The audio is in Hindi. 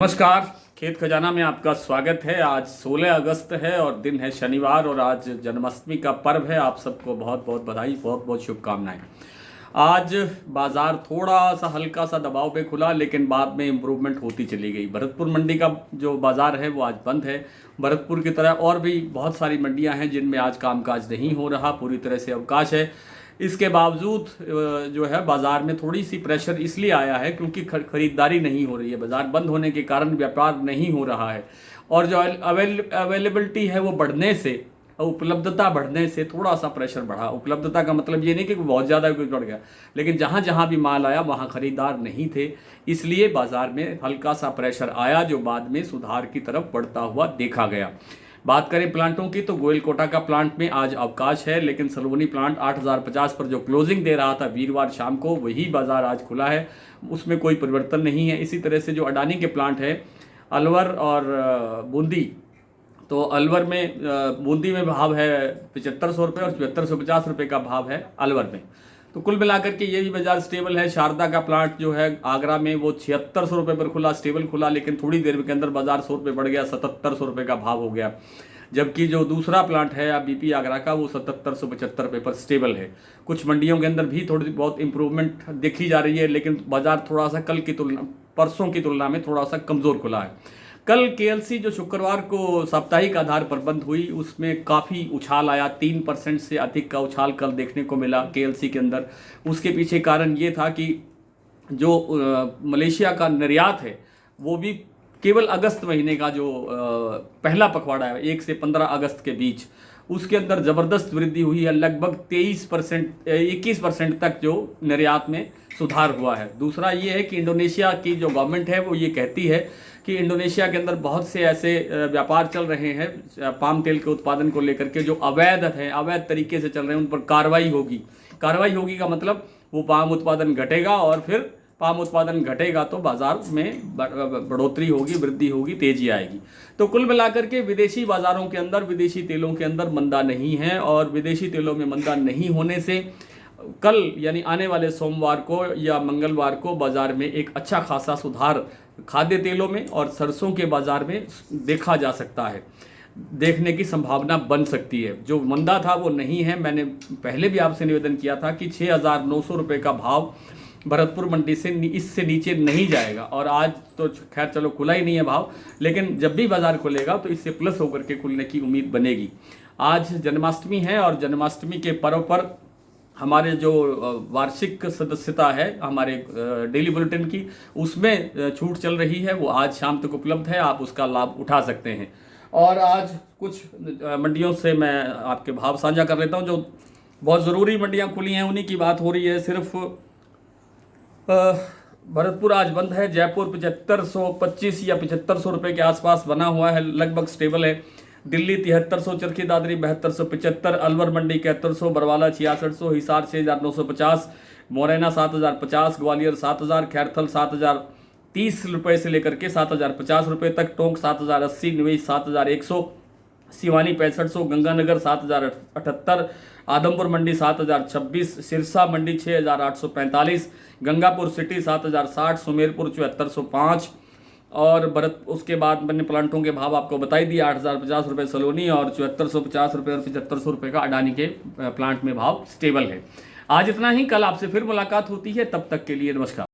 नमस्कार। खेत खजाना में आपका स्वागत है। आज 16 अगस्त है और दिन है शनिवार और आज जन्माष्टमी का पर्व है। आप सबको बहुत बहुत बधाई, बहुत बहुत शुभकामनाएं। आज बाजार थोड़ा सा हल्का सा दबाव पे खुला, लेकिन बाद में इम्प्रूवमेंट होती चली गई। भरतपुर मंडी का जो बाजार है वो आज बंद है। भरतपुर की तरह और भी बहुत सारी मंडियां हैं जिनमें आज कामकाज नहीं हो रहा, पूरी तरह से अवकाश है। इसके बावजूद जो है बाज़ार में थोड़ी सी प्रेशर इसलिए आया है क्योंकि खरीदारी नहीं हो रही है। बाज़ार बंद होने के कारण व्यापार नहीं हो रहा है और जो अवेलेबिलिटी है वो बढ़ने से, उपलब्धता बढ़ने से थोड़ा सा प्रेशर बढ़ा। उपलब्धता का मतलब ये नहीं कि बहुत ज़्यादा कुछ बढ़ गया, लेकिन जहाँ जहाँ भी माल आया वहाँ खरीदार नहीं थे, इसलिए बाज़ार में हल्का सा प्रेशर आया जो बाद में सुधार की तरफ बढ़ता हुआ देखा गया। बात करें प्लांटों की तो गोयलकोटा का प्लांट में आज अवकाश है, लेकिन सलोनी प्लांट 8050 पर जो क्लोजिंग दे रहा था वीरवार शाम को, वही बाजार आज खुला है, उसमें कोई परिवर्तन नहीं है। इसी तरह से जो अडानी के प्लांट है अलवर और बूंदी, तो अलवर में बूंदी में भाव है 7500 रुपये और 7450 रुपये का भाव है अलवर में। तो कुल मिलाकर के ये भी बाजार स्टेबल है। शारदा का प्लांट जो है आगरा में वो 7600 रुपये पर खुला, स्टेबल खुला, लेकिन थोड़ी देर के अंदर बाजार 100 रुपये बढ़ गया, 7700 रुपये का भाव हो गया। जबकि जो दूसरा प्लांट है बीपी आगरा का, वो 7775 रुपये पर स्टेबल है। कुछ मंडियों के अंदर भी थोड़ी बहुत इंप्रूवमेंट देखी जा रही है, लेकिन बाजार थोड़ा सा कल की तुलना, परसों की तुलना में थोड़ा सा कमज़ोर खुला है। कल केएलसी जो शुक्रवार को साप्ताहिक आधार पर बंद हुई, उसमें काफ़ी उछाल आया। 3% से अधिक का उछाल कल देखने को मिला केएलसी के अंदर। उसके पीछे कारण ये था कि जो मलेशिया का निर्यात है वो भी केवल अगस्त महीने का जो पहला पखवाड़ा है 1 से 15 अगस्त के बीच, उसके अंदर ज़बरदस्त वृद्धि हुई है। लगभग 21% तक जो निर्यात में सुधार हुआ है। दूसरा ये है कि इंडोनेशिया की जो गवर्नमेंट है वो ये कहती है कि इंडोनेशिया के अंदर बहुत से ऐसे व्यापार चल रहे हैं पाम तेल के उत्पादन को लेकर के जो अवैध हैं, अवैध तरीके से चल रहे हैं, उन पर कार्रवाई होगी। कार्रवाई होगी का मतलब वो पाम उत्पादन घटेगा और फिर पाम उत्पादन घटेगा तो बाजार में बढ़ोतरी होगी, वृद्धि होगी, तेजी आएगी। तो कुल मिलाकर के विदेशी बाजारों के अंदर, विदेशी तेलों के अंदर मंदा नहीं है और विदेशी तेलों में मंदा नहीं होने से कल यानी आने वाले सोमवार को या मंगलवार को बाजार में एक अच्छा खासा सुधार खाद्य तेलों में और सरसों के बाजार में देखा जा सकता है, देखने की संभावना बन सकती है। जो मंदा था वो नहीं है। मैंने पहले भी आपसे निवेदन किया था कि 6900 रुपये का भाव भरतपुर मंडी से इससे नीचे नहीं जाएगा, और आज तो खैर चलो खुला ही नहीं है भाव, लेकिन जब भी बाजार खुलेगा तो इससे प्लस होकर के खुलने की उम्मीद बनेगी। आज जन्माष्टमी है और जन्माष्टमी के पर्व पर हमारे जो वार्षिक सदस्यता है हमारे डेली बुलेटिन की, उसमें छूट चल रही है, वो आज शाम तक उपलब्ध है, आप उसका लाभ उठा सकते हैं। और आज कुछ मंडियों से मैं आपके भाव साझा कर लेता हूं। जो बहुत ज़रूरी मंडियां खुली हैं उन्हीं की बात हो रही है सिर्फ। भरतपुर आज बंद है। जयपुर 7525 या 7500 रुपये के आसपास बना हुआ है, लगभग स्टेबल है। दिल्ली 7300, चरखी दादरी 7275, अलवर मंडी 7100, बरवाला 6600, हिसार 6950, मोरैना 7050, ग्वालियर 7000, खैरथल 7030 रुपये से लेकर के 7050 रुपये तक, टोंक 7080, निवेश 7100, सिवानी 6500, गंगानगर 7078, आदमपुर मंडी 7026, सिरसा मंडी 6845, गंगापुर सिटी 7060, सुमेरपुर 7405 और उसके बाद मैंने प्लांटों के भाव आपको बताई दिए। 8050 रुपये सलोनी और 7450 रुपये और 7500 रुपये का अडानी के प्लांट में भाव स्टेबल है। आज इतना ही। कल आपसे फिर मुलाकात होती है, तब तक के लिए नमस्कार।